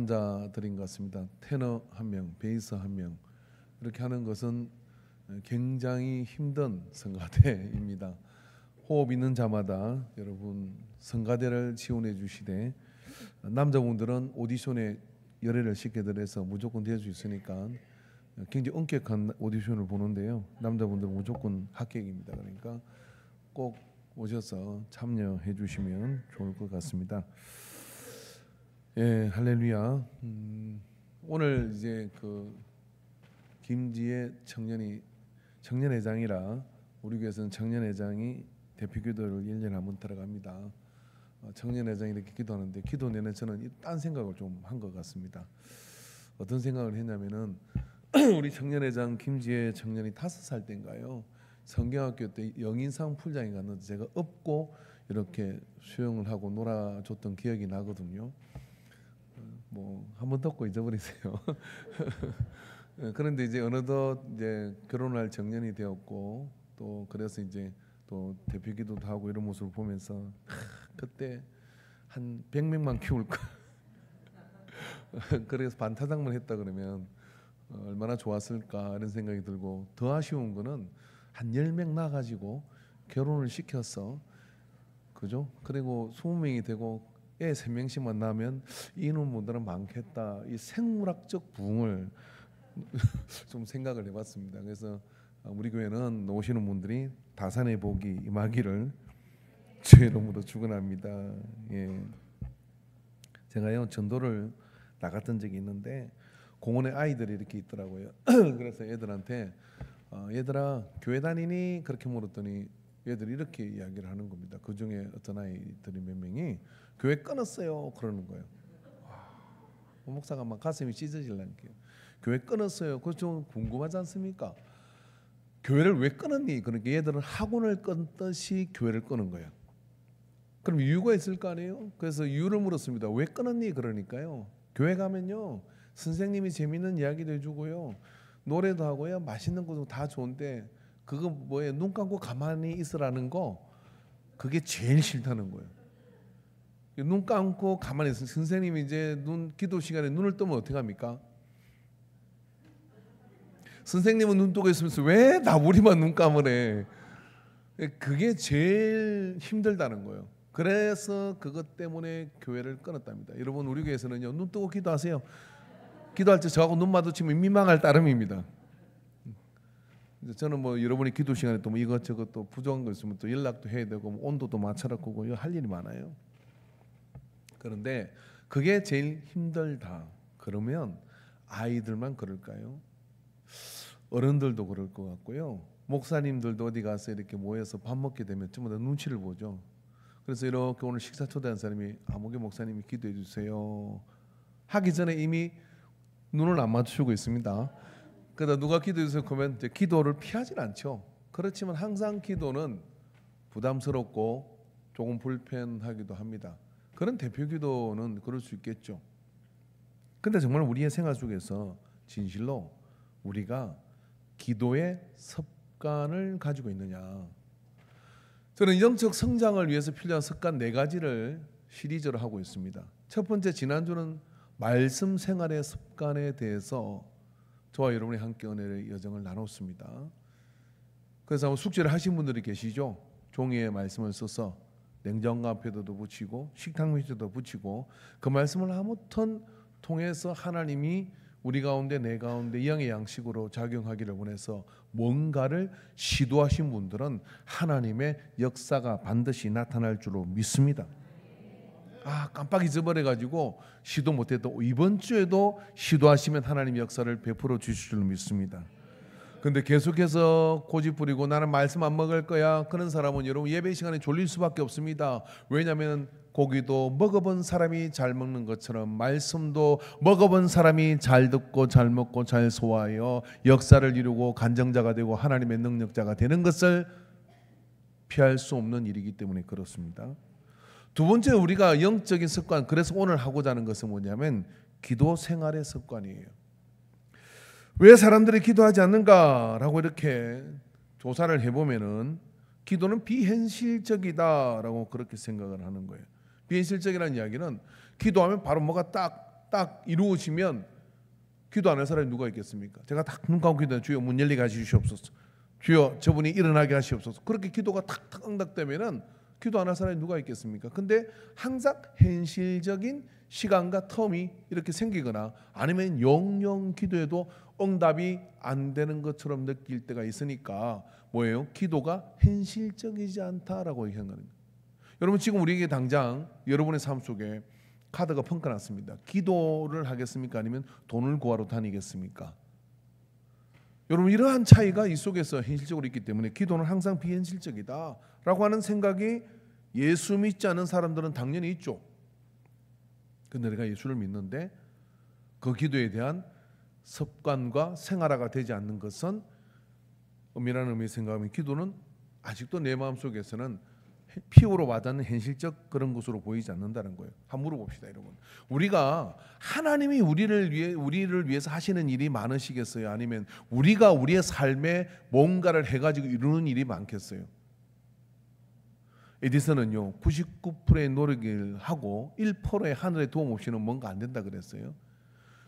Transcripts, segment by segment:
남자들인 것 같습니다. 테너 한 명, 베이스 한 명 이렇게 하는 것은 굉장히 힘든 성가대입니다. 호흡 있는 자마다 여러분 성가대를 지원해 주시되 남자분들은 오디션에 열애를 시켜드려서 무조건 될 수 있으니까 굉장히 엄격한 오디션을 보는데요. 남자분들은 무조건 합격입니다. 그러니까 꼭 오셔서 참여해 주시면 좋을 것 같습니다. 예, 할렐루야. 오늘 이제 그 김지혜 청년회장이라 우리 교회에서는 청년회장이 대표기도를 1년에 한 번 들어갑니다. 청년회장이 이렇게 기도하는데 기도 내내 저는 딴 생각을 좀 한 것 같습니다. 어떤 생각을 했냐면은 우리 청년회장 김지혜 청년이 5살 때인가요? 성경학교 때 영인상 풀장에 갔는데 제가 업고 이렇게 수영을 하고 놀아줬던 기억이 나거든요. 뭐 한번 듣고 잊어버리세요. 그런데 이제 어느덧 이제 결혼할 정년이 되었고 또 그래서 이제 또 대표기도도 하고 이런 모습을 보면서 그때 한 100명만 키울까 그래서 반타작만 했다 그러면 얼마나 좋았을까 이런 생각이 들고 더 아쉬운 거는 한 10명 나가지고 결혼을 시켰어. 그죠? 그리고 20명이 되고 애 3명씩만 나면 인원분들은 많겠다. 이 생물학적 부흥을 좀 생각을 해봤습니다. 그래서 우리 교회는 오시는 분들이 다산의 복이 임하기를 주의 이름으로 축원합니다. 예. 제가요 전도를 나갔던 적이 있는데 공원에 아이들이 이렇게 있더라고요. 그래서 애들한테 얘들아 교회 다니니 그렇게 물었더니 얘들이 이렇게 이야기를 하는 겁니다. 그 중에 어떤 아이들이 몇 명이 교회 끊었어요 그러는 거예요. 목사가 막 가슴이 찢어질라니까요. 교회 끊었어요. 그거 좀 궁금하지 않습니까? 교회를 왜 끊었니? 그러니까 얘들은 학원을 끊듯이 교회를 끊은 거예요. 그럼 이유가 있을 거 아니에요? 그래서 이유를 물었습니다. 왜 끊었니? 그러니까요. 교회 가면요 선생님이 재밌는 이야기도 해주고요 노래도 하고요 맛있는 것도 다 좋은데 그거 뭐예요? 눈 감고 가만히 있으라는 거 그게 제일 싫다는 거예요. 눈 감고 가만히 있으면 선생님이 이제 기도 시간에 눈을 뜨면 어떻게 합니까? 선생님은 눈 뜨고 있으면서 왜 나부리만 눈 감으래? 그게 제일 힘들다는 거예요. 그래서 그것 때문에 교회를 끊었답니다. 여러분 우리 교회에서는요 눈 뜨고 기도하세요. 기도할 때 저하고 눈 마주치면 민망할 따름입니다. 저는 뭐 여러분이 기도 시간에 또 뭐 이것저것 또 부족한 거 있으면 또 연락도 해야 되고 뭐 온도도 맞춰놓고 할 일이 많아요. 그런데 그게 제일 힘들다. 그러면 아이들만 그럴까요? 어른들도 그럴 것 같고요. 목사님들도 어디 가서 이렇게 모여서 밥 먹게 되면 전부 다 눈치를 보죠. 그래서 이렇게 오늘 식사 초대한 사람이 아무개 목사님이 기도해 주세요 하기 전에 이미 눈을 안 맞추고 있습니다. 그러다 누가 기도해 주세요 그러면 이제 기도를 피하진 않죠. 그렇지만 항상 기도는 부담스럽고 조금 불편하기도 합니다. 그런 대표 기도는 그럴 수 있겠죠. 근데 정말 우리의 생활 속에서 진실로 우리가 기도의 습관을 가지고 있느냐. 저는 영적 성장을 위해서 필요한 습관 4가지를 시리즈로 하고 있습니다. 첫 번째 지난주는 말씀 생활의 습관에 대해서 저와 여러분이 함께 은혜의 여정을 나눴습니다. 그래서 숙제를 하신 분들이 계시죠. 종이에 말씀을 써서 냉장고 앞에도 붙이고 식탁 밑에도 붙이고 그 말씀을 아무튼 통해서 하나님이 우리 가운데 내 가운데 이양의 양식으로 작용하기를 원해서 뭔가를 시도하신 분들은 하나님의 역사가 반드시 나타날 줄로 믿습니다. 깜빡 잊어버려가지고 시도 못했던 이번 주에도 시도하시면 하나님 역사를 베풀어 주실 줄로 믿습니다. 근데 계속해서 고집 부리고 나는 말씀 안 먹을 거야 그런 사람은 여러분 예배 시간에 졸릴 수밖에 없습니다. 왜냐하면 고기도 먹어본 사람이 잘 먹는 것처럼 말씀도 먹어본 사람이 잘 듣고 잘 먹고 잘 소화하여 역사를 이루고 간정자가 되고 하나님의 능력자가 되는 것을 피할 수 없는 일이기 때문에 그렇습니다. 두 번째 우리가 영적인 습관, 그래서 오늘 하고자 하는 것은 뭐냐면 기도 생활의 습관이에요. 왜 사람들이 기도하지 않는가라고 이렇게 조사를 해보면은 기도는 비현실적이다라고 그렇게 생각을 하는 거예요. 비현실적이라는 이야기는 기도하면 바로 뭐가 딱 딱 이루어지면 기도 안 할 사람이 누가 있겠습니까? 제가 딱 눈 감고 기도해 주여 문 열리게 하시옵소서. 주여 저분이 일어나게 하시옵소서. 그렇게 기도가 탁탁 응답되면은 기도 안 할 사람이 누가 있겠습니까? 근데 항상 현실적인 시간과 텀이 이렇게 생기거나 아니면 영영 기도해도 응답이 안 되는 것처럼 느낄 때가 있으니까 뭐예요? 기도가 현실적이지 않다라고 얘기하는 겁니다. 여러분 지금 우리에게 당장 여러분의 삶 속에 카드가 펑크났습니다. 기도를 하겠습니까? 아니면 돈을 구하러 다니겠습니까? 여러분 이러한 차이가 이 속에서 현실적으로 있기 때문에 기도는 항상 비현실적이다라고 하는 생각이 예수 믿지 않은 사람들은 당연히 있죠. 근데 내가 예수를 믿는데 그 기도에 대한 습관과 생활화가 되지 않는 것은 엄밀한 의미의 생각하면 기도는 아직도 내 마음속에서는 피부로 와닿는 현실적 그런 것으로 보이지 않는다는 거예요. 한번 물어봅시다, 여러분. 우리가 하나님이 우리를 위해서 하시는 일이 많으시겠어요? 아니면 우리가 우리의 삶에 뭔가를 해가지고 이루는 일이 많겠어요? 에디슨은요 99%의 노력을 하고 1%의 하늘의 도움 없이는 뭔가 안 된다 그랬어요.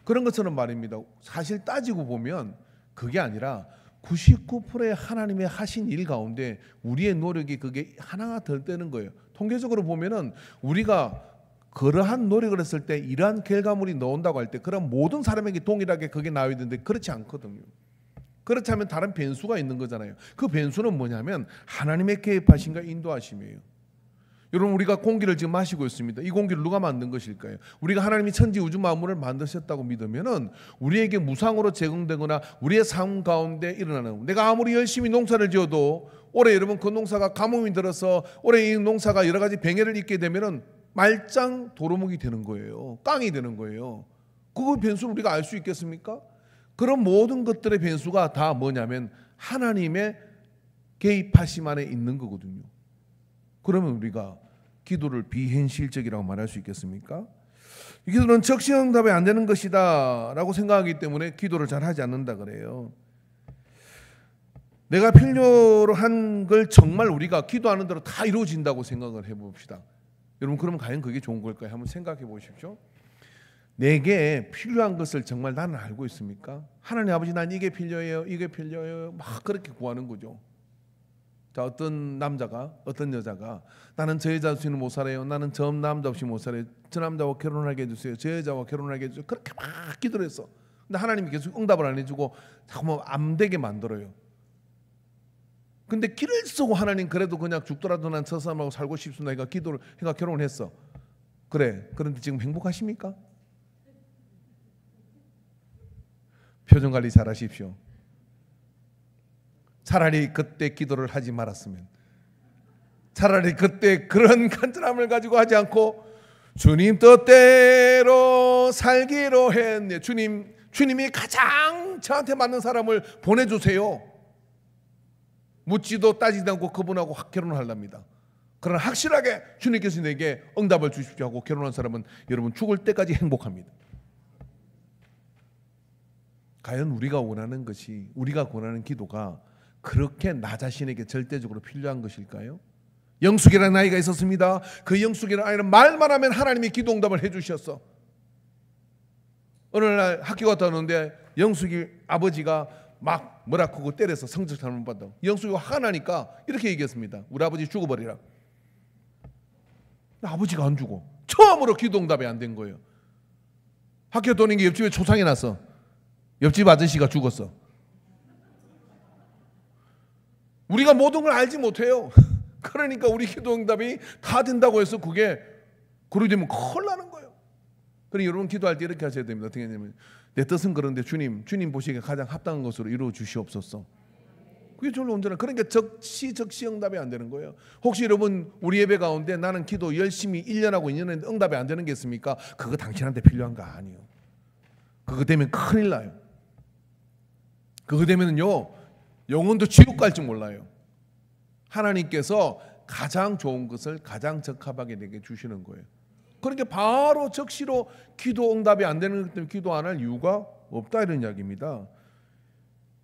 그런 것처럼 말입니다. 사실 따지고 보면 그게 아니라 99%의 하나님의 하신 일 가운데 우리의 노력이 그게 하나가 덜 되는 거예요. 통계적으로 보면은 우리가 그러한 노력을 했을 때 이러한 결과물이 나온다고 할 때 그럼 모든 사람에게 동일하게 그게 나와야 되는데 그렇지 않거든요. 그렇지 않으면 다른 변수가 있는 거잖아요. 그 변수는 뭐냐면 하나님의 개입하심과 인도하심이에요. 여러분 우리가 공기를 지금 마시고 있습니다. 이 공기를 누가 만든 것일까요? 우리가 하나님이 천지 우주 만물을 만드셨다고 믿으면은 우리에게 무상으로 제공되거나 우리의 삶 가운데 일어나는 내가 아무리 열심히 농사를 지어도 올해 여러분 그 농사가 가뭄이 들어서 올해 이 농사가 여러 가지 병해를 입게 되면은 말짱 도루묵이 되는 거예요. 깡이 되는 거예요. 그 변수를 우리가 알 수 있겠습니까? 그런 모든 것들의 변수가 다 뭐냐면 하나님의 개입하심 안에 있는 거거든요. 그러면 우리가 기도를 비현실적이라고 말할 수 있겠습니까? 이 기도는 적시응답이 안 되는 것이다 라고 생각하기 때문에 기도를 잘 하지 않는다 그래요. 내가 필요로 한 걸 정말 우리가 기도하는 대로 다 이루어진다고 생각을 해봅시다. 여러분 그러면 과연 그게 좋은 걸까요? 한번 생각해 보십시오. 내게 필요한 것을 정말 나는 알고 있습니까? 하나님 아버지 난 이게 필요해요. 이게 필요해요. 막 그렇게 구하는 거죠. 자, 어떤 남자가 어떤 여자가 나는 저 여자 없이는 못 살아요. 나는 저 남자 없이 못 살아요. 저 남자와 결혼하게 해주세요. 저 여자와 결혼하게 해주세요. 그렇게 막 기도를 했어. 근데 하나님이 계속 응답을 안 해주고 자꾸만 안 되게 만들어요. 근데 길을 쓰고 하나님 그래도 그냥 죽더라도 난 저 사람하고 살고 싶습니다. 그러니까 기도를 해가 결혼을 했어. 그래. 그런데 지금 행복하십니까? 표정 관리 잘 하십시오. 차라리 그때 기도를 하지 말았으면, 차라리 그때 그런 간절함을 가지고 하지 않고 주님 뜻대로 살기로 했네. 주님이 가장 저한테 맞는 사람을 보내주세요. 묻지도 따지도 않고 그분하고 결혼을 하랍니다. 그러나 확실하게 주님께서 내게 응답을 주십시오 하고 결혼한 사람은 여러분 죽을 때까지 행복합니다. 과연 우리가 원하는 것이, 우리가 원하는 기도가 그렇게 나 자신에게 절대적으로 필요한 것일까요? 영숙이라는 아이가 있었습니다. 그 영숙이라는 아이는 말만 하면 하나님이 기도 응답을 해주셨어. 어느 날 학교 갔다 오는데 영숙이 아버지가 막 뭐라 크고 때려서 성적 잘못 받다고. 영숙이가 화가 나니까 이렇게 얘기했습니다. 우리 아버지 죽어버리라. 아버지가 안 죽어. 처음으로 기도 응답이 안 된 거예요. 학교 도는 게 옆집에 초상이 났어. 옆집 아저씨가 죽었어. 우리가 모든 걸 알지 못해요. 그러니까 우리 기도 응답이 다 된다고 해서 그게 그러게 되면 큰일 나는 거예요. 그러니 여러분 기도할 때 이렇게 하셔야 됩니다. 어떻게 하냐면 내 뜻은 그런데 주님 보시기에 가장 합당한 것으로 이루어 주시옵소서. 그게 저를 온전한. 그러니까 적시 응답이 안 되는 거예요. 혹시 여러분 우리 예배 가운데 나는 기도 열심히 1년하고 2년 했는데 응답이 안 되는 게 있습니까? 그거 당신한테 필요한 거 아니에요. 그거 되면 큰일 나요. 그거 되면요 영혼도 지옥 갈지 몰라요. 하나님께서 가장 좋은 것을 가장 적합하게 내게 주시는 거예요. 그러니까 바로 적시로 기도 응답이 안 되는 것 때문에 기도 안 할 이유가 없다 이런 이야기입니다.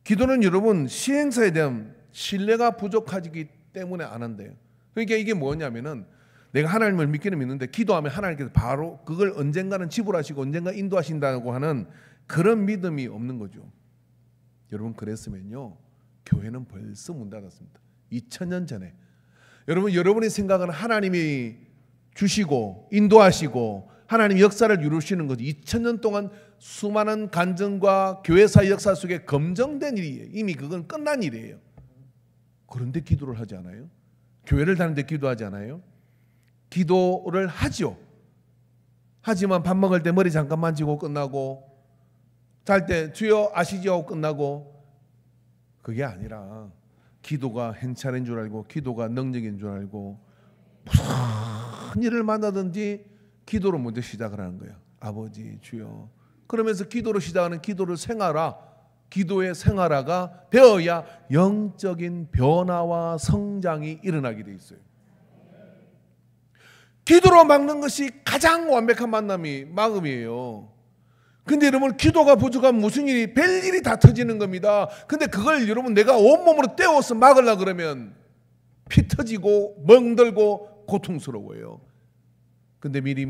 기도는 여러분 시행사에 대한 신뢰가 부족하기 때문에 안 한대요. 그러니까 이게 뭐냐면은 내가 하나님을 믿기는 믿는데 기도하면 하나님께서 바로 그걸 언젠가는 지불하시고 언젠가 인도하신다고 하는 그런 믿음이 없는 거죠. 여러분, 그랬으면요 교회는 벌써 문 닫았습니다. 2000년 전에. 여러분이 생각하는 하나님이 주시고 인도하시고 하나님 역사를 이루시는 거죠. 2000년 동안 수많은 간증과 교회사의 역사 속에 검증된 일이에요. 이미 그건 끝난 일이에요. 그런데 기도를 하지 않아요? 교회를 다니는데 기도하지 않아요? 기도를 하죠. 하지만 밥 먹을 때 머리 잠깐 만지고 끝나고, 잘 때 주여 아시죠 하고 끝나고, 그게 아니라 기도가 행차인 줄 알고 기도가 능력인 줄 알고 무슨 일을 만나든지 기도로 먼저 시작을 하는 거예요. 아버지 주여. 그러면서 기도로 시작하는 기도를 생활화, 기도의 생활화가 되어야 영적인 변화와 성장이 일어나게 돼 있어요. 기도로 막는 것이 가장 완벽한 마음이에요. 근데 여러분, 기도가 부족하면 무슨 일이, 별일이 다 터지는 겁니다. 근데 그걸 여러분 내가 온몸으로 떼어서 막으려 그러면 피 터지고 멍들고 고통스러워요. 근데 미리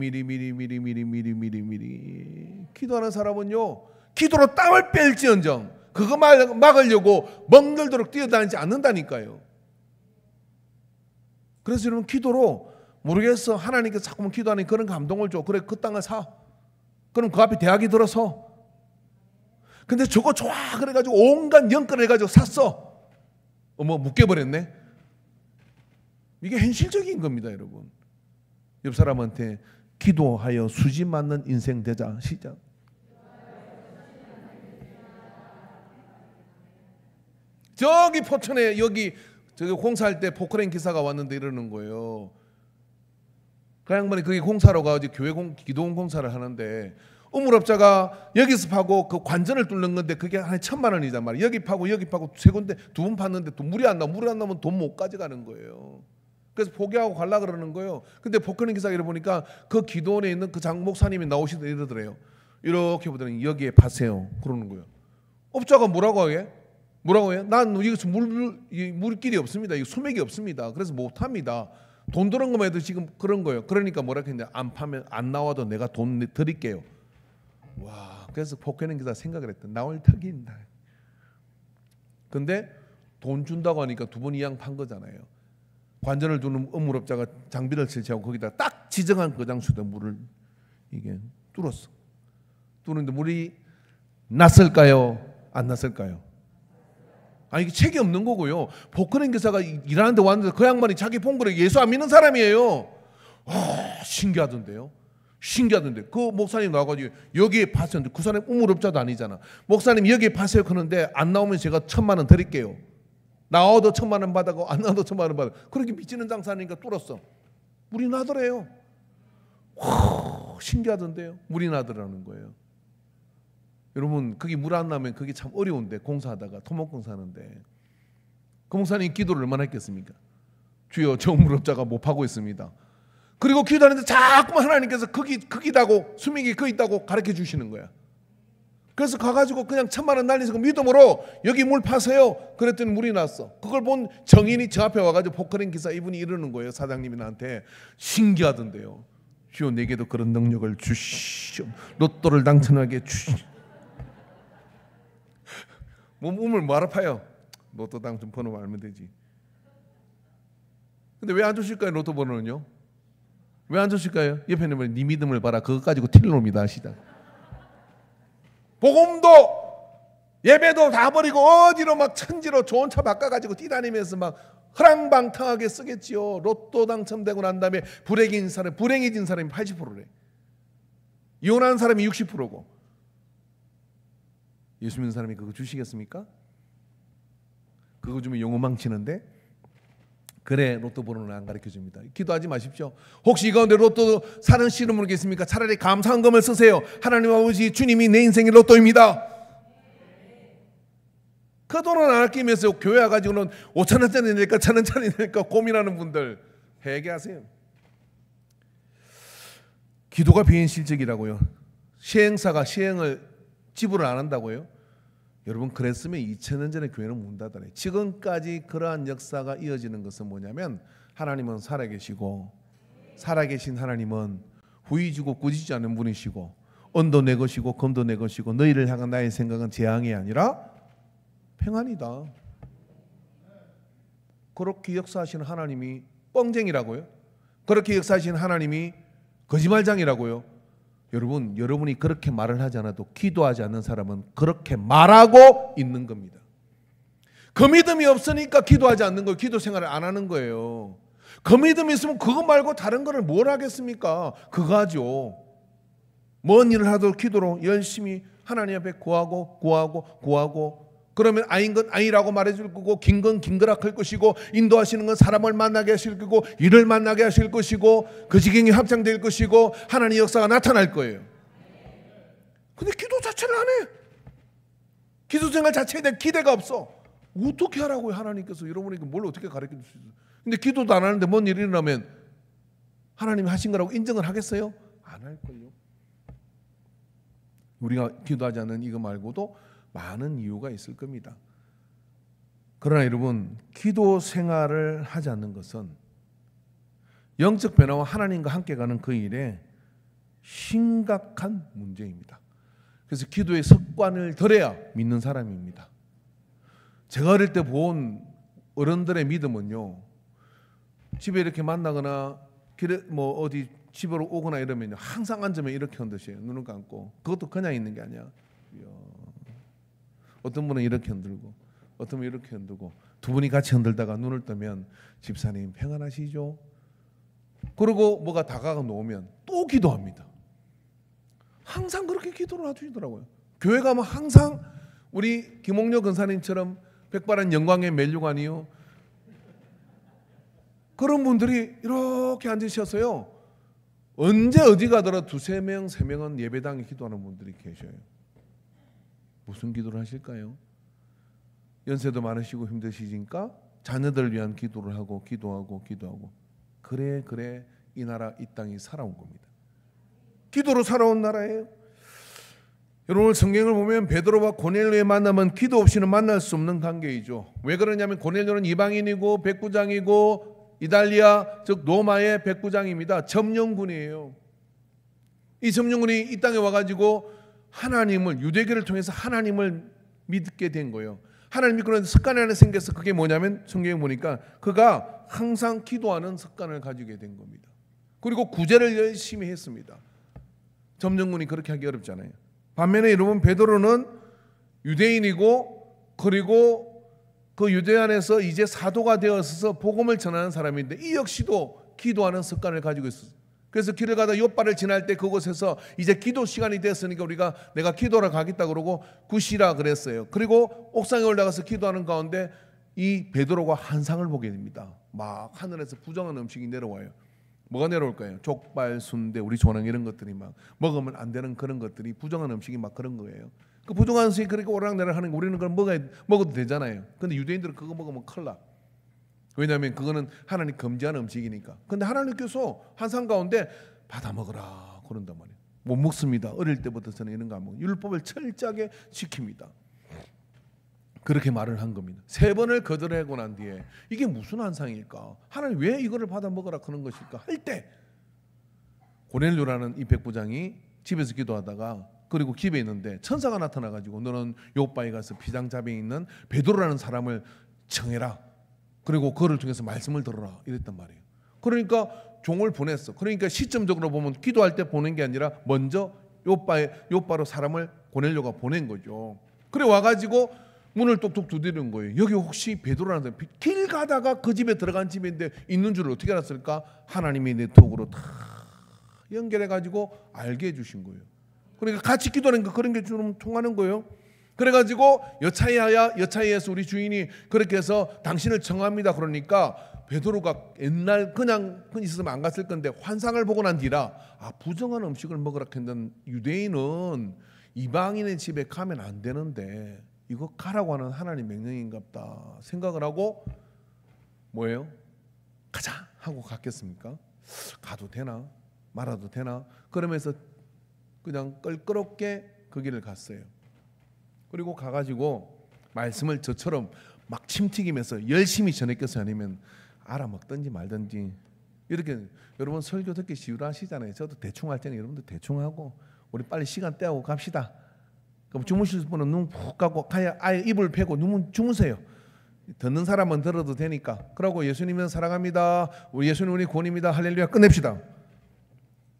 기도하는 사람은요, 기도로 땀을 뺄지언정 그거 막으려고 멍들도록 뛰어다니지 않는다니까요. 그래서 여러분, 기도로 모르겠어, 하나님께서 자꾸만 기도하는 그런 감동을 줘. 그래, 그 땅을 사. 그럼 그 앞에 대학이 들어서. 근데 저거 좋아 그래가지고 온갖 연건을 해가지고 샀어. 어머, 묶여버렸네. 이게 현실적인 겁니다, 여러분. 옆 사람한테 기도하여 수지 맞는 인생 되자. 시작. 저기 포천에 여기 저기 공사할 때 포크레인 기사가 왔는데 이러는 거예요. 그 양반이 거기 공사로 가가지고 교회 기도원 공사를 하는데 우물업자가 여기서 파고 그 관전을 뚫는 건데 그게 한 1000만 원이란 말이에요. 여기 파고 세 군데 두 번 팠는데 또 물이 안 나면 돈 못 가져가는 거예요. 그래서 포기하고 갈라 그러는 거예요. 근데 포크레인 기사가 이러 보니까 그 기도원에 있는 그 장 목사님이 나오시더니 이러더래요. 이렇게 보더니 여기에 파세요 그러는 거예요. 업자가 뭐라고 해요? 난 여기서 물길이 없습니다. 이거 수맥이 없습니다. 그래서 못합니다. 돈 들은 것만 해도 지금 그런 거예요. 그러니까 뭐라 했냐, 안 파면 안 나와도 내가 돈 드릴게요. 와, 그래서 포크레인 기사 생각을 했다. 나올 턱이 있나. 근데 돈 준다고 하니까 두 번 이양 판 거잖아요. 관전을 두는 우물업자가 장비를 설치하고 거기다 딱 지정한 그 장수대 물을 이게 뚫었어. 뚫는데 물이 났을까요? 안 났을까요? 아니, 이게 책이 없는 거고요. 포크레인 기사가 일하는데 왔는데 그 양반이 자기 본 거를 예수 안 믿는 사람이에요. 신기하던데요. 그 목사님 나와가지고 여기에 파세요. 그 사람 우물업자도 아니잖아. 목사님 여기에 파세요 그러는데 안 나오면 제가 1000만 원 드릴게요. 나와도 1000만 원 받아고 안 나와도 1000만 원 받아. 그렇게 미치는 장사니까 뚫었어. 물이 나더래요. 신기하던데요. 물이 나더라는 거예요. 여러분, 그게 물 안 나면 그게 참 어려운데, 공사하다가 토목공사 하는데 그 목사님 기도를 얼마나 했겠습니까? 주여, 저 우물업자가 못 파고 있습니다. 그리고 기도하는데 자꾸만 하나님께서 거기다고 수명이 거 있다고 가르쳐 주시는 거야. 그래서 가가지고 그냥 1000만 원 날리서 믿음으로 여기 물 파세요. 그랬더니 물이 났어. 그걸 본 정인이 저 앞에 와가지고 포크레인 기사 이분이 이러는 거예요. 사장님이 나한테. 신기하던데요. 주여, 내게도 그런 능력을 주시오. 로또를 당첨하게 주시오. 몸을 뭐하러 파요? 로또 당첨 번호 알면 되지. 근데 왜 안 주실까요? 로또 번호는요? 왜 안 주실까요? 옆에 있는 네 믿음을 봐라. 그거 가지고 튈 놈이다. 시다. 복음도 예배도 다 버리고 어디로 막 천지로 좋은 차 바꿔가지고 뛰다니면서 막 허랑방탕하게 쓰겠지요. 로또 당첨되고 난 다음에 불행해진 사람이 80%래. 이혼한 사람이 60%고. 예수 믿는 사람이 그거 주시겠습니까? 그거 주면 영혼 망치는데. 그래, 로또 번호는 안 가르쳐줍니다. 기도하지 마십시오. 혹시 이 가운데 로또 사는 씨름으로 계십니까? 차라리 감사한금을 쓰세요. 하나님 아버지, 주님이 내 인생의 로또입니다. 그 돈은 안 아끼면서 교회 와가지고는 5,000원짜리 낼까 1,000원짜리 낼까 고민하는 분들 회개하세요. 기도가 비현실적이라고요. 시행사가 시행을 지불을 안 한다고요? 여러분, 그랬으면 2000년 전에 교회는 문 닫아요. 지금까지 그러한 역사가 이어지는 것은 뭐냐면 하나님은 살아계시고 살아계신 하나님은 후이지고 꾸짖지 않는 분이시고 언도 내 것이고 검도 내 것이고 너희를 향한 나의 생각은 재앙이 아니라 평안이다. 그렇게 역사하시는 하나님이 뻥쟁이라고요? 그렇게 역사하시는 하나님이 거짓말장이라고요? 여러분, 여러분이 그렇게 말을 하지 않아도 기도하지 않는 사람은 그렇게 말하고 있는 겁니다. 그 믿음이 없으니까 기도하지 않는 거예요. 기도 생활을 안 하는 거예요. 그 믿음이 있으면 그거 말고 다른 거를 뭘 하겠습니까? 그거 하죠. 뭔 일을 하도 기도로 열심히 하나님 앞에 구하고 그러면 아닌 건 아니라고 말해줄 거고 긴 건 긴거라 할 것이고 인도하시는 건 사람을 만나게 하실 거고 일을 만나게 하실 것이고 그 지경이 확장될 것이고 하나님의 역사가 나타날 거예요. 근데 기도 자체를 안 해. 기도 생활 자체에 대한 기대가 없어. 어떻게 하라고요? 하나님께서 여러분에게 뭘 어떻게 가르쳐 줄 수 있어요? 근데 기도도 안 하는데 뭔 일이 일어나면 하나님이 하신 거라고 인정을 하겠어요? 안 할걸요. 우리가 기도하지 않는 이거 말고도 많은 이유가 있을 겁니다. 그러나 여러분, 기도 생활을 하지 않는 것은 영적 변화와 하나님과 함께 가는 그 일에 심각한 문제입니다. 그래서 기도의 습관을 들여야 믿는 사람입니다. 제가 어릴 때 본 어른들의 믿음은요, 집에 이렇게 만나거나 길에 뭐 어디 집으로 오거나 이러면요, 항상 앉으면 이렇게 흔드셔요. 눈을 감고. 그것도 그냥 있는 게 아니야. 어떤 분은 이렇게 흔들고 어떤 분은 이렇게 흔들고 두 분이 같이 흔들다가 눈을 뜨면 집사님 평안하시죠? 그리고 뭐가 다가가 놓으면 또 기도합니다. 항상 그렇게 기도를 해주시더라고요. 교회 가면 항상 우리 김홍려 근사님처럼 백발한 영광의 멜류관이요, 그런 분들이 이렇게 앉으셔서요, 언제 어디 가더라도 두세 명, 세 명은 예배당에 기도하는 분들이 계셔요. 무슨 기도를 하실까요? 연세도 많으시고 힘드시니까 자녀들을 위한 기도를 하고 기도하고 그래 이 나라 이 땅이 살아온 겁니다. 기도로 살아온 나라예요. 여러분, 성경을 보면 베드로와 고넬료의 만남은 기도 없이는 만날 수 없는 관계이죠. 왜 그러냐면 고넬료는 이방인이고 백부장이고 이달리아 즉 로마의 백부장입니다. 점령군이에요. 이 점령군이 이 땅에 와가지고 하나님을, 유대교를 통해서 하나님을 믿게 된 거예요. 하나님 믿고 나서 습관이 하나 생겨서 그게 뭐냐면 성경에 보니까 그가 항상 기도하는 습관을 가지게 된 겁니다. 그리고 구제를 열심히 했습니다. 점령군이 그렇게 하기 어렵잖아요. 반면에 여러분, 베드로는 유대인이고 그리고 그 유대 안에서 이제 사도가 되어서 복음을 전하는 사람인데 이 역시도 기도하는 습관을 가지고 있었어요. 그래서 길을 가다 욥바를 지날 때 그곳에서 이제 기도 시간이 됐으니까 내가 기도하러 가겠다 그러고 굿이라 그랬어요. 그리고 옥상에 올라가서 기도하는 가운데 이 베드로가 환상을 보게 됩니다. 막 하늘에서 부정한 음식이 내려와요. 뭐가 내려올까요? 족발, 순대, 우리 좋아하는 이런 것들이 막 먹으면 안 되는 그런 것들이, 부정한 음식이 막 그런 거예요. 그 부정한 음식이 그렇게 오락내락 하는 거 우리는 그걸 먹어도 되잖아요. 근데 유대인들은 그거 먹으면 큰일 나. 왜냐하면 그거는 하나님 금지하는 음식이니까. 근데 하나님께서 환상 가운데 받아 먹으라 그런단 말이에요. 못 먹습니다. 어릴 때부터 저는 이런 거 안 먹어요. 율법을 철저하게 지킵니다. 그렇게 말을 한 겁니다. 3번을 거절하고 난 뒤에 이게 무슨 환상일까? 하나님 왜 이거를 받아 먹으라 그런 것일까? 할 때 고넬료라는 이 백부장이 집에서 기도하다가 그리고 집에 있는데 천사가 나타나가지고 너는 욥바에 가서 비장자병에 있는 베드로라는 사람을 청해라. 그리고 그를 통해서 말씀을 들어라 이랬단 말이에요. 그러니까 종을 보냈어. 그러니까 시점적으로 보면 기도할 때 보낸 게 아니라 먼저 욥바로 사람을 고넬료가 보낸 거죠. 그래 와가지고 문을 똑똑 두드리는 거예요. 여기 혹시 베드로라는 사람, 길 가다가 그 집에 들어간 집인데 있는 줄 어떻게 알았을까? 하나님이 네트워크로 다 연결해가지고 알게 해주신 거예요. 그러니까 같이 기도하는 거 그런 게 좀 통하는 거예요. 그래가지고 여차이에서 우리 주인이 그렇게 해서 당신을 청합니다. 그러니까 베드로가 옛날 그냥 있으면 안 갔을 건데 환상을 보고 난 뒤라 부정한 음식을 먹으라 했던 유대인은 이방인의 집에 가면 안 되는데 이거 가라고 하는 하나님 명령인갑다 생각을 하고 뭐예요? 가자 하고 갔겠습니까? 가도 되나? 말아도 되나? 그러면서 그냥 껄끄럽게 그 길을 갔어요. 그리고 가가지고 말씀을 저처럼 막 침튀기면서 열심히 전했겠어요? 아니면 알아먹든지 말든지 이렇게 여러분 설교 듣기 지루하시잖아요. 저도 대충 할 때는 여러분들 대충 하고 우리 빨리 시간 떼고 갑시다. 그럼 주무실 분은 눈 푹 감고 아예 이불 펴고 주무세요. 듣는 사람은 들어도 되니까. 그러고 예수님은 사랑합니다. 우리 예수님 우리 구원입니다. 할렐루야 끝냅시다.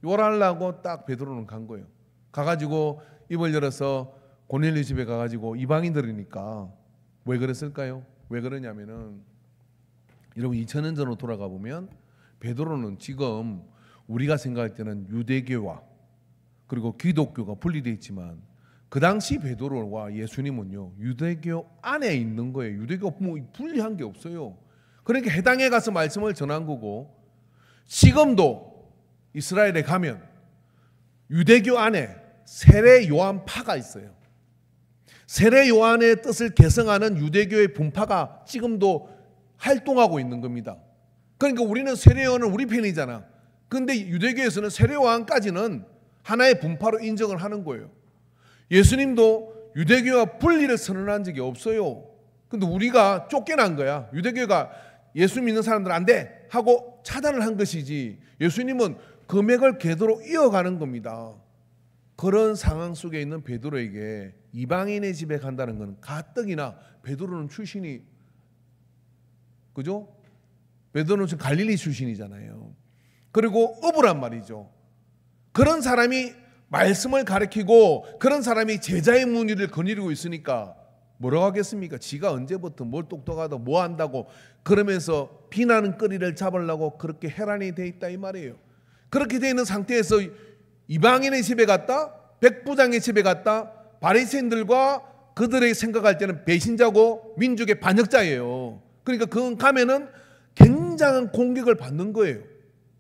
요랄라고 딱 베드로는 간 거예요. 가가지고 입을 열어서 고넬료 집에 가가지고 이방인들이니까 왜 그랬을까요? 왜 그러냐면은 여러분 2000년 전으로 돌아가 보면 베드로는 지금 우리가 생각할 때는 유대교와 그리고 기독교가 분리되어 있지만 그 당시 베드로와 예수님은요 유대교 안에 있는 거예요. 유대교 뭐 분리한 게 없어요. 그러니까 해당에 가서 말씀을 전한 거고 지금도 이스라엘에 가면 유대교 안에 세례 요한파가 있어요. 세례 요한의 뜻을 계승하는 유대교의 분파가 지금도 활동하고 있는 겁니다. 그러니까 우리는 세례 요한은 우리 편이잖아. 그런데 유대교에서는 세례 요한까지는 하나의 분파로 인정을 하는 거예요. 예수님도 유대교와 분리를 선언한 적이 없어요. 근데 우리가 쫓겨난 거야. 유대교가 예수 믿는 사람들 안 돼 하고 차단을 한 것이지 예수님은 금액을 궤도로 이어가는 겁니다. 그런 상황 속에 있는 베드로에게 이방인의 집에 간다는 건 가뜩이나 베드로는 출신이 그죠? 베드로는 지금 갈릴리 출신이잖아요. 그리고 어부란 말이죠. 그런 사람이 말씀을 가르치고 그런 사람이 제자의 문의를 거느리고 있으니까 뭐라고 하겠습니까? 지가 언제부터 뭘 똑똑하다 뭐 한다고 그러면서 비난은 거리를 잡으려고 그렇게 혈안이 돼 있다 이 말이에요. 그렇게 돼 있는 상태에서 이방인의 집에 갔다 백부장의 집에 갔다 바리새인들과 그들의 생각할 때는 배신자고 민족의 반역자예요. 그러니까 그건 가면은 굉장한 공격을 받는 거예요.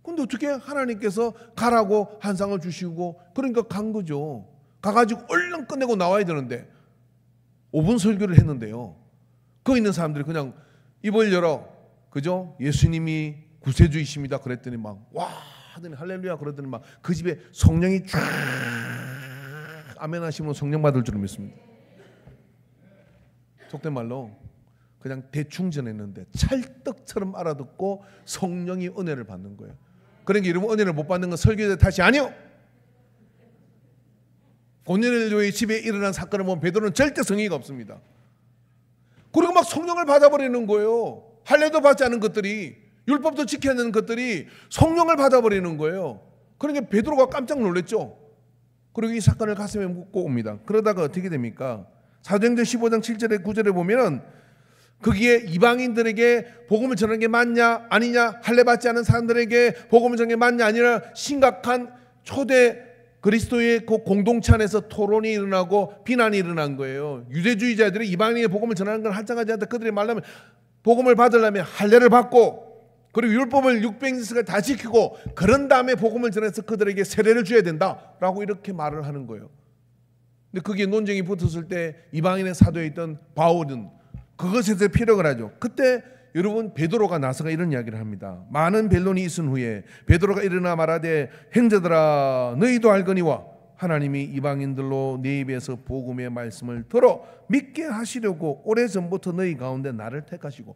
근데 어떻게 하나님께서 가라고 한상을 주시고 그러니까 간 거죠. 가가지고 얼른 끝내고 나와야 되는데 5분 설교를 했는데요. 거기 있는 사람들이 그냥 입을 열어 그죠? 예수님이 구세주이십니다 그랬더니 막 와 하더니 할렐루야 그러더니 막 그 집에 성령이 쫙 아멘 하시면 성령 받을 줄 믿습니다. 속된 말로 그냥 대충 전했는데 찰떡처럼 알아듣고 성령이 은혜를 받는 거예요. 그러니까 여러분 은혜를 못 받는 건 설교자 탓이 아니요. 고넬료의 집에 일어난 사건을 보면 베드로는 절대 성의가 없습니다. 그리고 막 성령을 받아버리는 거예요. 할례도 받지 않은 것들이 율법도 지켜야 하는 것들이 성령을 받아버리는 거예요. 그러니까 베드로가 깜짝 놀랐죠. 그리고 이 사건을 가슴에 묻고 옵니다. 그러다가 어떻게 됩니까? 사도행전 15장 7절에 9절에 보면 거기에 이방인들에게 복음을 전하는 게 맞냐 아니냐 할례 받지 않은 사람들에게 복음을 전하는 게 맞냐 아니냐 심각한 초대 그리스도의 그 공동체 안에서 토론이 일어나고 비난이 일어난 거예요. 유대주의자들이 이방인에게 복음을 전하는 걸 할당하지 않다. 그들이 말하면 복음을 받으려면 할례를 받고 그리고 율법을 600일을 다 지키고 그런 다음에 복음을 전해서 그들에게 세례를 줘야 된다라고 이렇게 말을 하는 거예요. 근데 그게 논쟁이 붙었을 때 이방인의 사도에 있던 바울은 그것에 대해 피력을 하죠. 그때 여러분 베드로가 나서가 이런 이야기를 합니다. 많은 변론이 있은 후에 베드로가 일어나 말하되 형제들아 너희도 알거니와 하나님이 이방인들로 네 입에서 복음의 말씀을 들어 믿게 하시려고 오래전부터 너희 가운데 나를 택하시고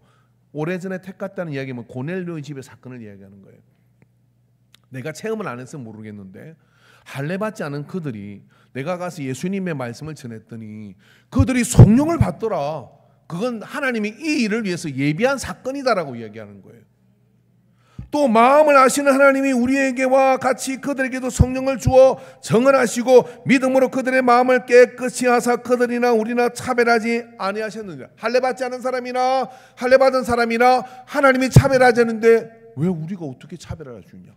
오래전에 택했다는 이야기는 고넬료의 집의 사건을 이야기하는 거예요. 내가 체험을 안 해서 모르겠는데 할례 받지 않은 그들이 내가 가서 예수님의 말씀을 전했더니 그들이 성령을 받더라. 그건 하나님이 이 일을 위해서 예비한 사건이다라고 이야기하는 거예요. 또 마음을 아시는 하나님이 우리에게와 같이 그들에게도 성령을 주어 정언하시고 믿음으로 그들의 마음을 깨끗이 하사 그들이나 우리나 차별하지 아니하셨느니라. 할례 받지 않은 사람이나 할례 받은 사람이나 하나님이 차별하지 않는데 왜 우리가 어떻게 차별할 수 있냐?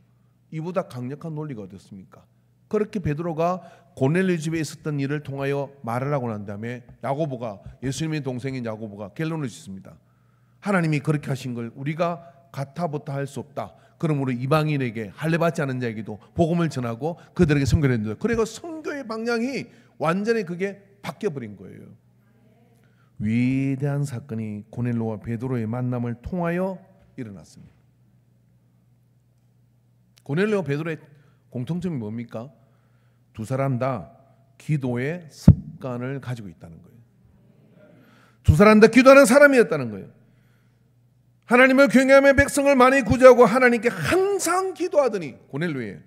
이보다 강력한 논리가 어딨습니까? 그렇게 베드로가 고넬료 집에 있었던 일을 통하여 말을 하고 난 다음에 야고보가 예수님의 동생인 야고보가 결론을 짓습니다. 하나님이 그렇게 하신 걸 우리가 가타부타 할 수 없다. 그러므로 이방인에게 할례 받지 않은 자에게도 복음을 전하고 그들에게 선교를 했는데 그리고 선교의 방향이 완전히 그게 바뀌어버린 거예요. 위대한 사건이 고넬료와 베드로의 만남을 통하여 일어났습니다. 고넬료와 베드로의 공통점이 뭡니까? 두 사람 다 기도의 습관을 가지고 있다는 거예요. 두 사람 다 기도하는 사람이었다는 거예요. 하나님을 경외하며 백성을 많이 구제하고 하나님께 항상 기도하더니 고넬료에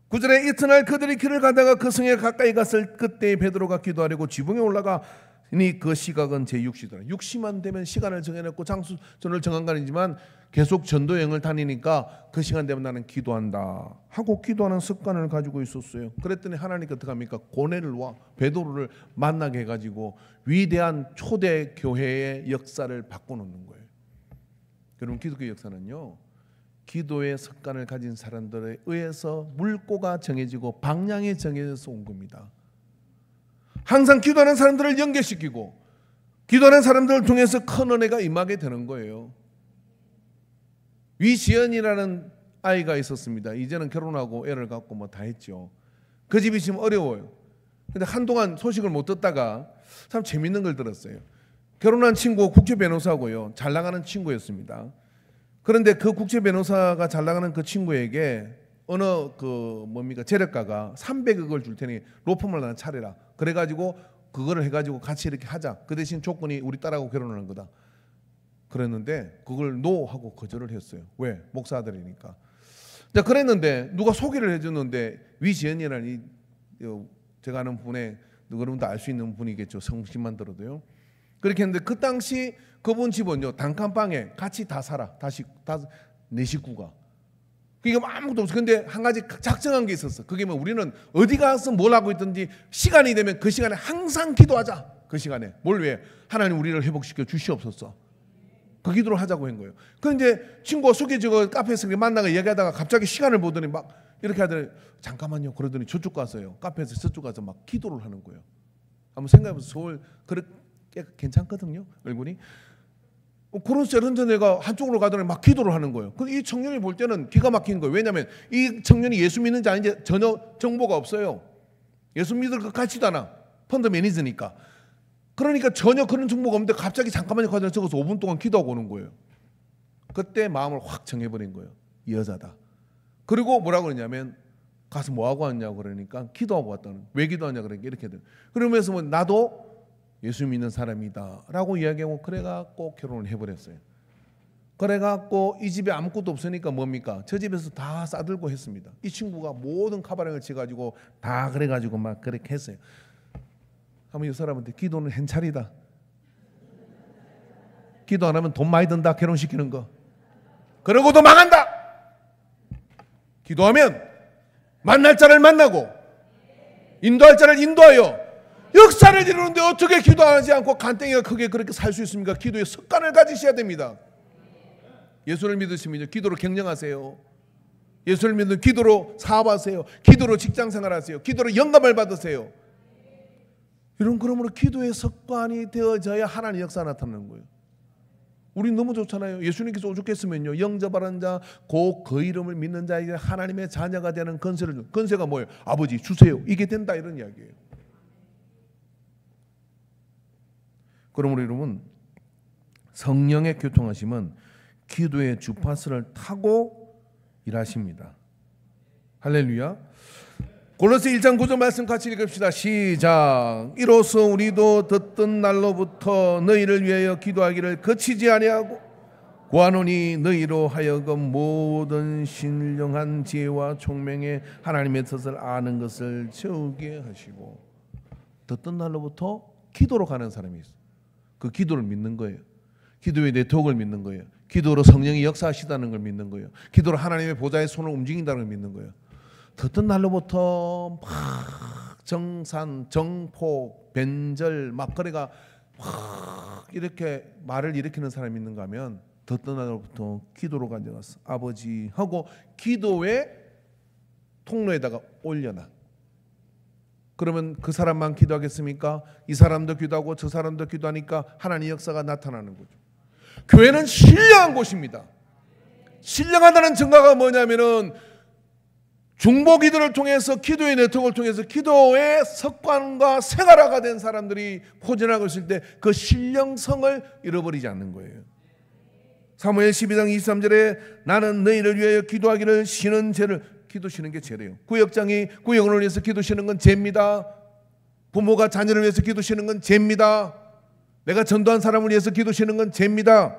9절에 이튿날 그들이 길을 가다가 그 성에 가까이 갔을 그때 베드로가 기도하려고 지붕에 올라가니 그 시각은 제6시더라. 6시만 되면 시간을 정해놓고 장소를 정한 거 아니지만 계속 전도 여행을 다니니까 그 시간 되면 나는 기도한다 하고 기도하는 습관을 가지고 있었어요. 그랬더니 하나님께 어떻게 합니까? 고넬료와 베드로를 만나게 해가지고 위대한 초대 교회의 역사를 바꿔놓는 거예요. 여러분, 기독교 역사는요, 기도의 습관을 가진 사람들에 의해서 물꼬가 정해지고 방향이 정해져서 온 겁니다. 항상 기도하는 사람들을 연결시키고 기도하는 사람들을 통해서 큰 은혜가 임하게 되는 거예요. 위지연이라는 아이가 있었습니다. 이제는 결혼하고 애를 갖고 뭐 다 했죠. 그 집이 지금 어려워요. 근데 한동안 소식을 못 듣다가 참 재밌는 걸 들었어요. 결혼한 친구 국제 변호사고요. 잘 나가는 친구였습니다. 그런데 그 국제 변호사가 잘 나가는 그 친구에게 어느 재력가가 300억을 줄 테니 로펌을 하나 차려라. 그래가지고 그거를 해가지고 같이 이렇게 하자. 그 대신 조건이 우리 딸하고 결혼하는 거다. 그랬는데 그걸 노 하고 거절을 했어요. 왜? 목사 아들이니까. 자, 그랬는데 누가 소개를 해줬는데 위지연이라는 제가 아는 분의 여러분도 알 수 있는 분이겠죠. 성심만 들어도요. 그렇게 했는데 그 당시 그분 집은요 단칸방에 같이 다 살아. 네 식구가. 그게 아무것도 없어. 근데 한 가지 작정한 게 있었어. 그게 뭐 우리는 어디 가서 뭘 하고 있든지 시간이 되면 그 시간에 항상 기도하자. 그 시간에 뭘 위해? 하나님 우리를 회복시켜 주시옵소서. 그 기도를 하자고 한 거예요. 그런데 친구가 소개지고 카페에서 만나가 얘기하다가 갑자기 시간을 보더니 막 이렇게 하더니 잠깐만요. 그러더니 저쪽 가서요. 카페에서 저쪽 가서 막 기도를 하는 거예요. 한번 생각해보세요. 서울 그렇게 괜찮거든요. 얼굴이. 그런 세련된 애가 한쪽으로 가더니 막 기도를 하는 거예요. 이 청년이 볼 때는 기가 막힌 거예요. 왜냐하면 이 청년이 예수 믿는지 아닌지 전혀 정보가 없어요. 예수 믿을 것 같지도 않아. 펀드 매니저니까. 그러니까 전혀 그런 정보가 없는데 갑자기 잠깐만요 가더니 저기서 5분 동안 기도하고 오는 거예요. 그때 마음을 확 정해버린 거예요. 이 여자다. 그리고 뭐라고 그러냐면 가서 뭐하고 왔냐고 그러니까 기도하고 왔다는. 왜 기도하냐 그러니까 이렇게 돼. 그러면서 뭐 나도 예수 믿는 사람이다 라고 이야기하고 그래갖고 결혼을 해버렸어요. 그래갖고 이 집에 아무것도 없으니까 뭡니까? 저 집에서 다 싸들고 했습니다. 이 친구가 모든 카바랑을 쳐가지고 다 그래가지고 막 그렇게 했어요. 한번 이 사람한테 기도는 hen찰이다. 기도 안 하면 돈 많이 든다. 결혼시키는 거. 그러고도 망한다. 기도하면 만날 자를 만나고 인도할 자를 인도하여 역사를 이루는데 어떻게 기도하지 않고 간땡이가 크게 그렇게 살 수 있습니까? 기도의 습관을 가지셔야 됩니다. 예수를 믿으시면 기도로 경영하세요. 예수를 믿는 기도로 사업하세요. 기도로 직장생활하세요. 기도로 영감을 받으세요. 이런 그러므로 기도의 습관이 되어져야 하나님의 역사가 나타나는 거예요. 우린 너무 좋잖아요. 예수님께서 오죽했으면요 영접하는 자 곧 그 이름을 믿는 자에게 하나님의 자녀가 되는 건세를 준. 건세가 뭐예요? 아버지 주세요. 이게 된다 이런 이야기예요. 그러므로 여러분 성령의 교통하심은 기도의 주파수를 타고 일하십니다. 할렐루야. 골로새 1장 9절 말씀 같이 읽읍시다. 시작. 이로써 우리도 듣던 날로부터 너희를 위하여 기도하기를 그치지 아니하고 구하노니 너희로 하여금 모든 신령한 지혜와 총명의 하나님의 뜻을 아는 것을 채우게 하시고. 듣던 날로부터 기도로 가는 사람이 있어요. 그 기도를 믿는 거예요. 기도의 네트워크를 믿는 거예요. 기도로 성령이 역사하시다는 걸 믿는 거예요. 기도로 하나님의 보좌의 손을 움직인다는 걸 믿는 거예요. 듣던 날로부터 막 정산, 정포, 변절, 막거리가 막 이렇게 말을 일으키는 사람이 있는가 하면 듣던 날로부터 기도로 가져갔어. 아버지 하고 기도의 통로에다가 올려놔. 그러면 그 사람만 기도하겠습니까? 이 사람도 기도하고 저 사람도 기도하니까 하나님의 역사가 나타나는 거죠. 교회는 신령한 곳입니다. 신령하다는 증거가 뭐냐면은 중보 기도를 통해서 기도의 네트워크를 통해서 기도의 습관과 생활화가 된 사람들이 포진하고 있을 때 그 신령성을 잃어버리지 않는 거예요. 사무엘 12장 23절에 나는 너희를 위하여 기도하기를 쉬는 죄를 기도 쉬는 게 죄래요. 구역장이 구역을 위해서 기도 쉬는 건 죄입니다. 부모가 자녀를 위해서 기도 쉬는 건 죄입니다. 내가 전도한 사람을 위해서 기도 쉬는 건 죄입니다.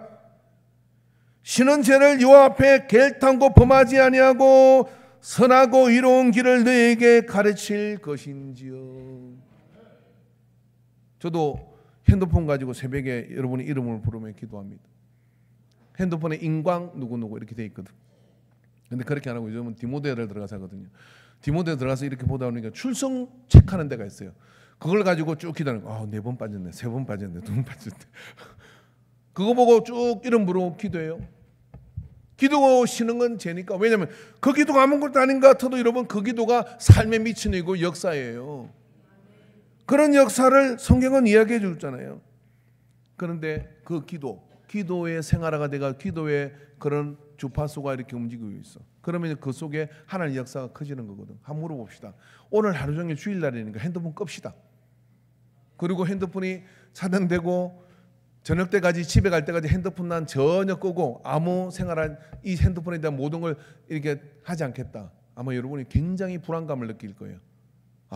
신은 죄를 여호와 앞에 결탄고 범하지 아니하고 선하고 이로운 길을 너에게 가르칠 것인지요. 저도 핸드폰 가지고 새벽에 여러분의 이름을 부르며 기도합니다. 핸드폰에 인광 누구누구 이렇게 돼 있거든. 근데 그렇게 안 하고 요즘은 디모데를 들어가서 하거든요. 디모데 들어가서 이렇게 보다 보니까 출석 체크하는 데가 있어요. 그걸 가지고 쭉 기도하는 거. 4번 빠졌네, 3번 빠졌네, 2번 빠졌네. 그거 보고 쭉 이름 부르고 기도해요. 기도시는 건 죄니까. 왜냐하면 그 기도가 아무것도 아닌 것 같아도 여러분 그 기도가 삶에 미치는 이고 역사예요. 그런 역사를 성경은 이야기해 주잖아요. 그런데 그 기도의 생활화가 돼가 기도의 그런 주파수가 이렇게 움직이고 있어. 그러면 그 속에 하나님의 역사가 커지는 거거든. 한번 물어봅시다. 오늘 하루 종일 주일날이니까 핸드폰 끕시다. 그리고 핸드폰이 차단되고 저녁 때까지 집에 갈 때까지 핸드폰 난 전혀 끄고 아무 생활한 이 핸드폰에 대한 모든 걸 이렇게 하지 않겠다. 아마 여러분이 굉장히 불안감을 느낄 거예요.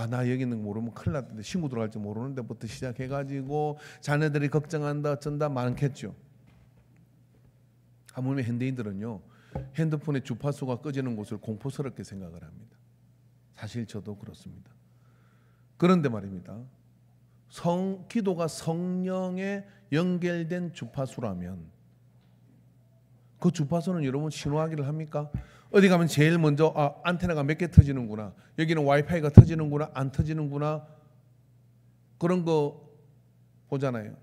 나 여기 있는 거 모르면 큰일 났는데 친구 들어갈지 모르는 데부터 시작해가지고 자녀들이 걱정한다 어쩐다 많겠죠. 하물며 현대인들은요 핸드폰의 주파수가 꺼지는 곳을 공포스럽게 생각을 합니다. 사실 저도 그렇습니다. 그런데 말입니다. 기도가 성령에 연결된 주파수라면 그 주파수는 여러분 신호하기를 합니까? 어디 가면 제일 먼저 안테나가 몇 개 터지는구나, 여기는 와이파이가 터지는구나, 안 터지는구나, 그런 거 보잖아요.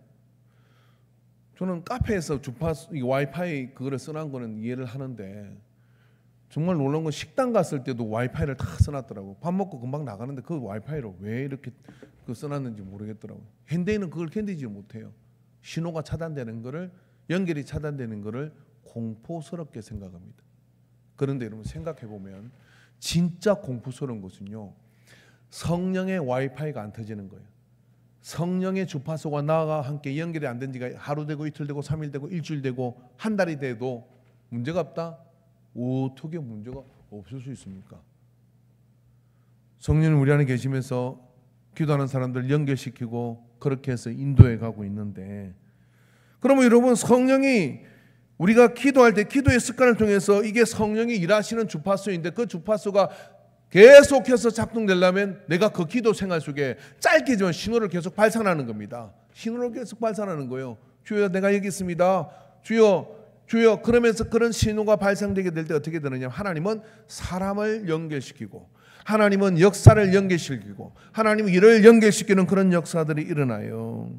저는 카페에서 주파수 와이파이 그거를 써놓은 거는 이해를 하는데 정말 놀라운 건 식당 갔을 때도 와이파이를 다 써놨더라고. 밥 먹고 금방 나가는데 그 와이파이를 왜 이렇게 써놨는지 모르겠더라고. 현대인은 그걸 견디지 못해요. 신호가 차단되는 거를, 연결이 차단되는 거를 공포스럽게 생각합니다. 그런데 여러분 생각해 보면 진짜 공포스러운 것은요 성령의 와이파이가 안 터지는 거예요. 성령의 주파수가 나와 함께 연결이 안 된 지가 하루 되고 이틀 되고 3일 되고 일주일 되고 한 달이 돼도 문제가 없다? 어떻게 문제가 없을 수 있습니까? 성령은 우리 안에 계시면서 기도하는 사람들 연결시키고 그렇게 해서 인도해 가고 있는데, 그러면 여러분 성령이 우리가 기도할 때 기도의 습관을 통해서 이게 성령이 일하시는 주파수인데 그 주파수가 계속해서 작동되려면 내가 그 기도 생활 속에 짧게지만 신호를 계속 발산하는 겁니다. 신호를 계속 발산하는 거예요. 주여 내가 여기 있습니다. 주여. 그러면서 그런 신호가 발생되게 될 때 어떻게 되느냐, 하나님은 사람을 연결시키고 하나님은 역사를 연결시키고 하나님은 일을 연결시키는 그런 역사들이 일어나요.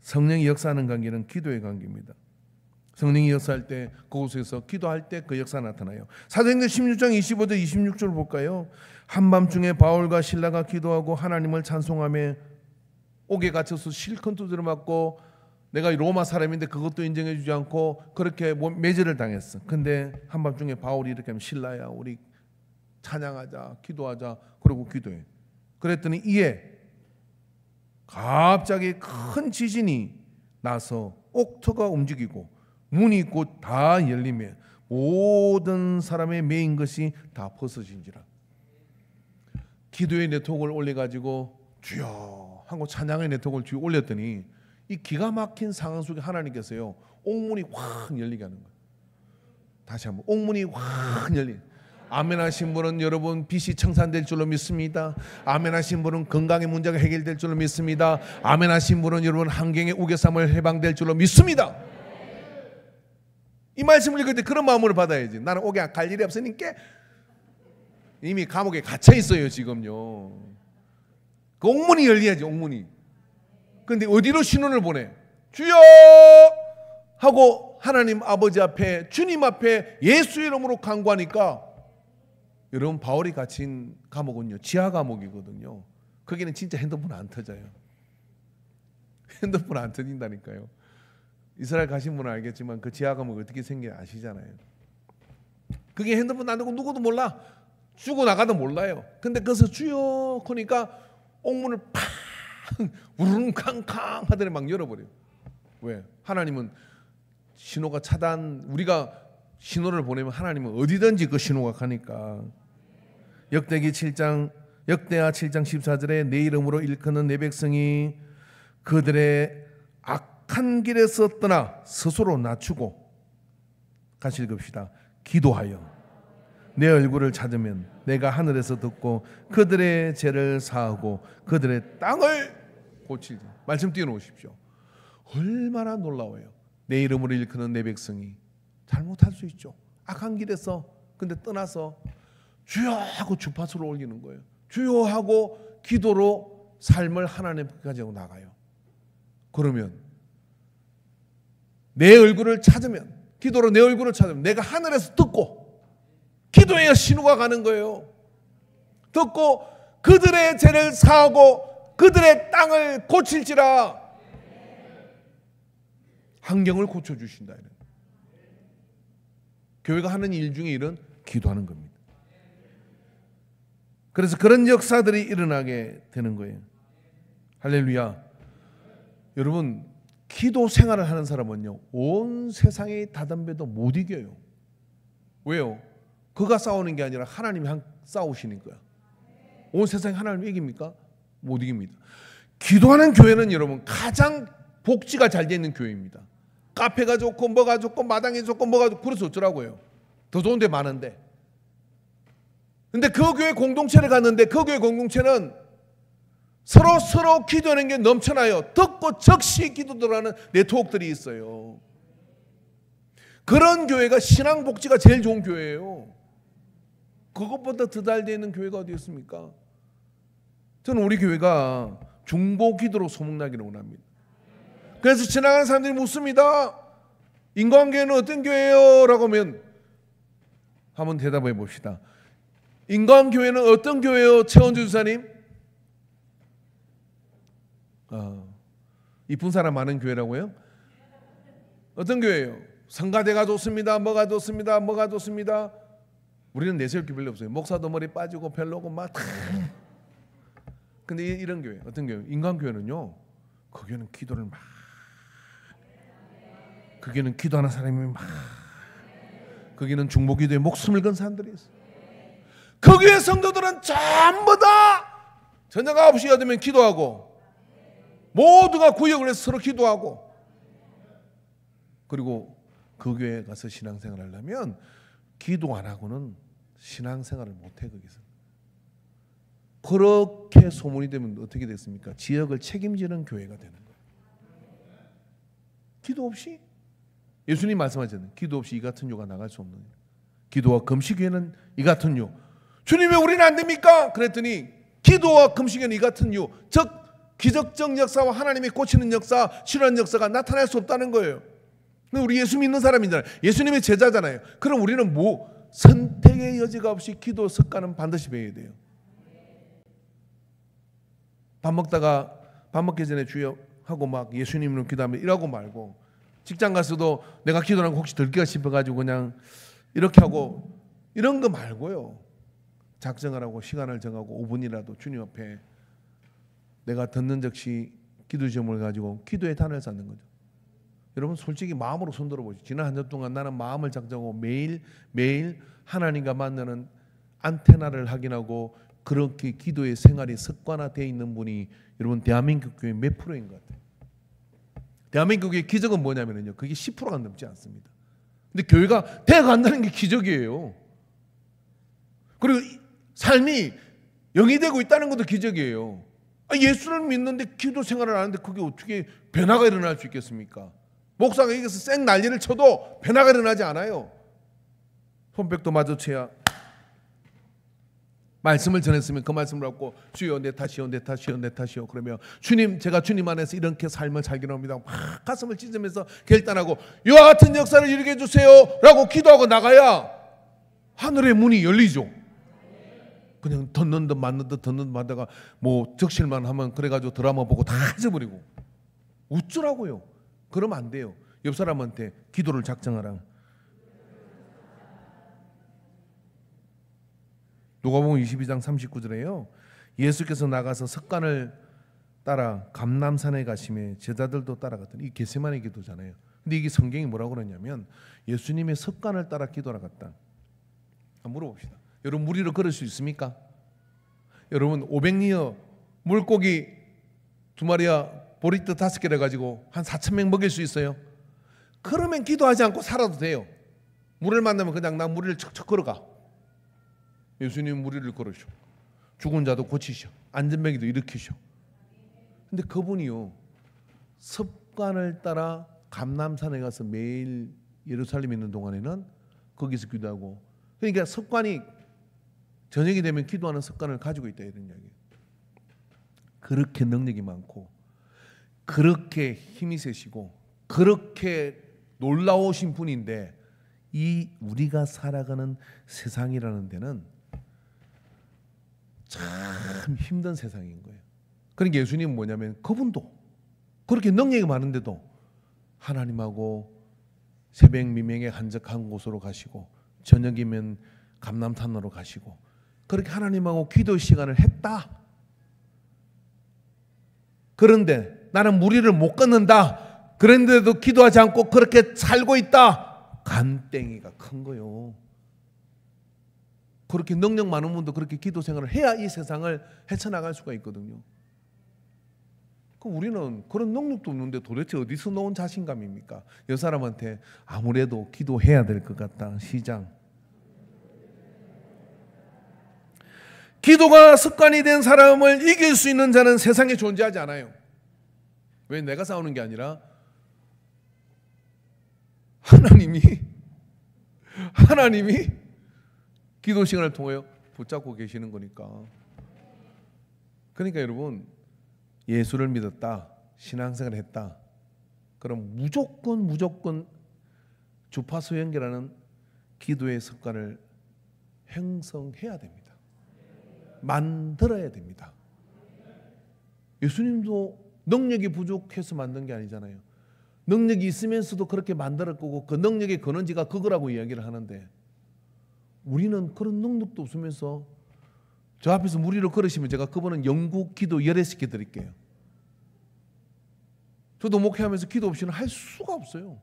성령이 역사하는 관계는 기도의 관계입니다. 성령이 역사할 때 그곳에서 기도할 때 그 역사가 나타나요. 사도행전 16장 25절 26절 볼까요? 한밤중에 바울과 실라가 기도하고 하나님을 찬송하며 옥에 갇혀서 실컷 두드려 맞고 내가 로마 사람인데 그것도 인정해 주지 않고 그렇게 매질을 당했어. 근데 한밤중에 바울이 이렇게 하면 실라야 우리 찬양하자 기도하자 그러고 기도해. 그랬더니 이에 갑자기 큰 지진이 나서 옥터가 움직이고 문이 곧 다 열리며 모든 사람의 매인 것이 다 벗어진지라. 기도의 네트워크를 올려가지고 주여 하고 찬양의 네트워크를 주여 올렸더니 이 기가 막힌 상황 속에 하나님께서요 옥문이 확 열리게 하는 거예요. 다시 한번 옥문이 확 열리. 아멘 하신 분은 여러분 빚이 청산될 줄로 믿습니다. 아멘 하신 분은 건강의 문제가 해결될 줄로 믿습니다. 아멘 하신 분은 여러분 환경의 우겨쌈을 해방될 줄로 믿습니다. 이 말씀을 읽을 때 그런 마음으로 받아야지. 나는 옥에 갈 일이 없으니까 이미 감옥에 갇혀 있어요 지금요. 그 옥문이 열려야지 옥문이. 그런데 어디로 신호를 보내? 주여 하고 하나님 아버지 앞에 주님 앞에 예수의 이름으로 간구하니까 여러분 바울이 갇힌 감옥은요 지하 감옥이거든요. 거기는 진짜 핸드폰 안 터져요. 핸드폰 안 터진다니까요. 이스라엘 가신 분은 알겠지만 그 지하 감옥이 어떻게 생겨 아시잖아요. 그게 핸드폰 안 되고 누구도 몰라. 죽고 나가도 몰라요. 근데 거기서 주여 하니까 옥문을 팍 우르릉 캉캉 하더니 막 열어버려요. 왜? 하나님은 신호가 차단, 우리가 신호를 보내면 하나님은 어디든지 그 신호가 가니까. 역대하 7장 14절에 내 이름으로 일컫는 내 백성이 그들의 악한 길에서 떠나 스스로 낮추고 같이 읽읍시다. 기도하여 내 얼굴을 찾으면 내가 하늘에서 듣고 그들의 죄를 사하고 그들의 땅을 고칠지. 말씀 띄워놓으십시오. 얼마나 놀라워요. 내 이름으로 일컫는 내 백성이 잘못할 수 있죠. 악한 길에서 근데 떠나서 주여 하고 주파수를 올리는 거예요. 주여 하고 기도로 삶을 하나님께 가지고 나가요. 그러면 내 얼굴을 찾으면, 기도로 내 얼굴을 찾으면 내가 하늘에서 듣고, 기도해야 신호가 가는 거예요. 듣고 그들의 죄를 사하고 그들의 땅을 고칠지라. 환경을 고쳐주신다. 교회가 하는 일 중에 일은 기도하는 겁니다. 그래서 그런 역사들이 일어나게 되는 거예요. 할렐루야. 여러분, 기도 생활을 하는 사람은요, 온 세상의 다덤벼도 못 이겨요. 왜요? 그가 싸우는 게 아니라 하나님이 싸우시는 거야. 온 세상에 하나님이 이깁니까? 못 이깁니다. 기도하는 교회는 여러분 가장 복지가 잘 되어 있는 교회입니다. 카페가 좋고 뭐가 좋고 마당이 좋고 뭐가 좋고 그래서 어쩌라고요. 더 좋은 데 많은데. 근데 그 교회 공동체를 갔는데 그 교회 공동체는 서로 기도하는 게 넘쳐나요. 듣고 즉시 기도들하는 네트워크들이 있어요. 그런 교회가 신앙 복지가 제일 좋은 교회예요. 그것보다 더 잘 되어 있는 교회가 어디 있습니까? 저는 우리 교회가 중보 기도로 소문나기를 원합니다. 그래서 지나가는 사람들이 묻습니다. 인간교회는 어떤 교회예요? 라고 하면 한번 대답해 봅시다. 인간교회는 어떤 교회예요? 최원주 주사님? 이쁜 사람 많은 교회라고요? 어떤 교회예요? 성가대가 좋습니다. 뭐가 좋습니다. 뭐가 좋습니다. 우리는 내세울 게 별로 없어요. 목사도 머리 빠지고 별로고 막 다. 근데 이런 교회, 어떤 교회? 인간교회는요, 거기는 기도를 막, 거기는 기도하는 사람이 막, 거기는 중보기도에 목숨을 건 사람들이 있어요. 그 교회 성도들은 전부 다 저녁 9시가 되면 기도하고, 모두가 구역을 해서 서로 기도하고, 그리고 그 교회에 가서 신앙생활을 하려면 기도 안 하고는 신앙생활을 못해. 거기서 그렇게 소문이 되면 어떻게 됐습니까? 지역을 책임지는 교회가 되는 거예요. 기도 없이, 예수님 말씀하셨잖아요. 기도 없이 이 같은 요가 나갈 수 없는, 기도와 금식에는 이 같은 요. 주님 왜 우리는 안 됩니까? 그랬더니 기도와 금식에는 이 같은 요, 즉 기적적 역사와 하나님이 고치는 역사, 치료하는 역사가 나타날 수 없다는 거예요. 우리 예수 믿는 사람이잖아요. 예수님의 제자잖아요. 그럼 우리는 선택의 여지가 없이 기도 습관은 반드시 배워야 돼요. 밥 먹기 전에 주여 하고 막 예수님으로 기도하면 이러고 말고, 직장 가서도 내가 기도하는 거 혹시 들기가 싶어가지고 그냥 이렇게 하고, 이런 거 말고요. 작정을 하고 시간을 정하고 5분이라도 주님 앞에 내가 듣는 즉시 기도 제목을 가지고 기도의 단을 쌓는 거죠. 여러분 솔직히 마음으로 손들어 보시죠. 지난 한 주 동안 나는 마음을 작정하고 매일 하나님과 만나는 안테나를 확인하고 그렇게 기도의 생활이 습관화되어 있는 분이 여러분 대한민국 교회 몇 프로인 것 같아요? 대한민국의 기적은 뭐냐면요, 그게 10%가 넘지 않습니다. 근데 교회가 되어간다는 게 기적이에요. 그리고 삶이 영이 되고 있다는 것도 기적이에요. 예수를 믿는데 기도 생활을 하는데 그게 어떻게 변화가 일어날 수 있겠습니까? 목사가 여기서 쌩 난리를 쳐도 변화가 일어나지 않아요. 손뼉도 마주쳐야, 말씀을 전했으면 그 말씀을 받고 주여 내 탓이요 내 탓이요 내 탓이요 그러면 주님 제가 주님 안에서 이렇게 삶을 살기로 합니다. 막 가슴을 찢으면서 결단하고 이와 같은 역사를 이루게 해주세요 라고 기도하고 나가야 하늘의 문이 열리죠. 그냥 듣는 듯 맞는 듯 듣는 듯 맞다가 뭐 적실만 하면 그래가지고 드라마 보고 다 잊어버리고 웃더라고요. 그러면 안 돼요. 옆 사람한테 기도를 작정하라. 누가복음 22장 39절에요. 예수께서 나가서 석간을 따라 감람산에 가시매 제자들도 따라갔더니, 이 겟세마네 기도잖아요. 근데 이게 성경이 뭐라고 그러냐면 예수님의 석간을 따라 기도하러 갔다. 한번 물어봅시다. 여러분 무리로 걸을 수 있습니까? 여러분 500리어 물고기 2마리와 보리떡 5개를 가지고 한 4,000명 먹일 수 있어요? 그러면 기도하지 않고 살아도 돼요. 무리를 만나면 그냥 나 무리를 척척 걸어가. 예수님 무리를 걸으셔. 죽은 자도 고치셔. 안전뱅이도 일으키셔. 근데 그분이요, 습관을 따라 감람산에 가서 매일 예루살렘에 있는 동안에는 거기서 기도하고, 그러니까 습관이 저녁이 되면 기도하는 습관을 가지고 있다, 이런 이야기예요. 그렇게 능력이 많고 그렇게 힘이 세시고 그렇게 놀라우신 분인데, 이 우리가 살아가는 세상이라는 데는 참 힘든 세상인 거예요. 그러니까 예수님은 뭐냐면, 그분도 그렇게 능력이 많은데도 하나님하고 새벽 미명에 한적한 곳으로 가시고, 저녁이면 감람산으로 가시고, 그렇게 하나님하고 기도 시간을 했다. 그런데 나는 무리를 못 끊는다. 그런데도 기도하지 않고 그렇게 살고 있다. 간땡이가 큰 거요. 그렇게 능력 많은 분도 그렇게 기도 생활을 해야 이 세상을 헤쳐나갈 수가 있거든요. 그럼 우리는 그런 능력도 없는데 도대체 어디서 나온 자신감입니까? 이 사람한테 아무래도 기도해야 될 것 같다. 시장. 기도가 습관이 된 사람을 이길 수 있는 자는 세상에 존재하지 않아요. 왜? 내가 싸우는 게 아니라 하나님이 기도 시간을 통하여 붙잡고 계시는 거니까. 그러니까 여러분, 예수를 믿었다, 신앙생활을 했다, 그럼 무조건 주파수 연결하는 기도의 습관을 형성해야 됩니다. 만들어야 됩니다. 예수님도 능력이 부족해서 만든 게 아니잖아요. 능력이 있으면서도 그렇게 만들어 거고, 그 능력의 근원지가 그거라고 이야기를 하는데, 우리는 그런 능력도 없으면서, 저 앞에서 무리를 걸으시면 제가 그분은 영국 기도 열애시켜 드릴게요. 저도 목회하면서 기도 없이는 할 수가 없어요.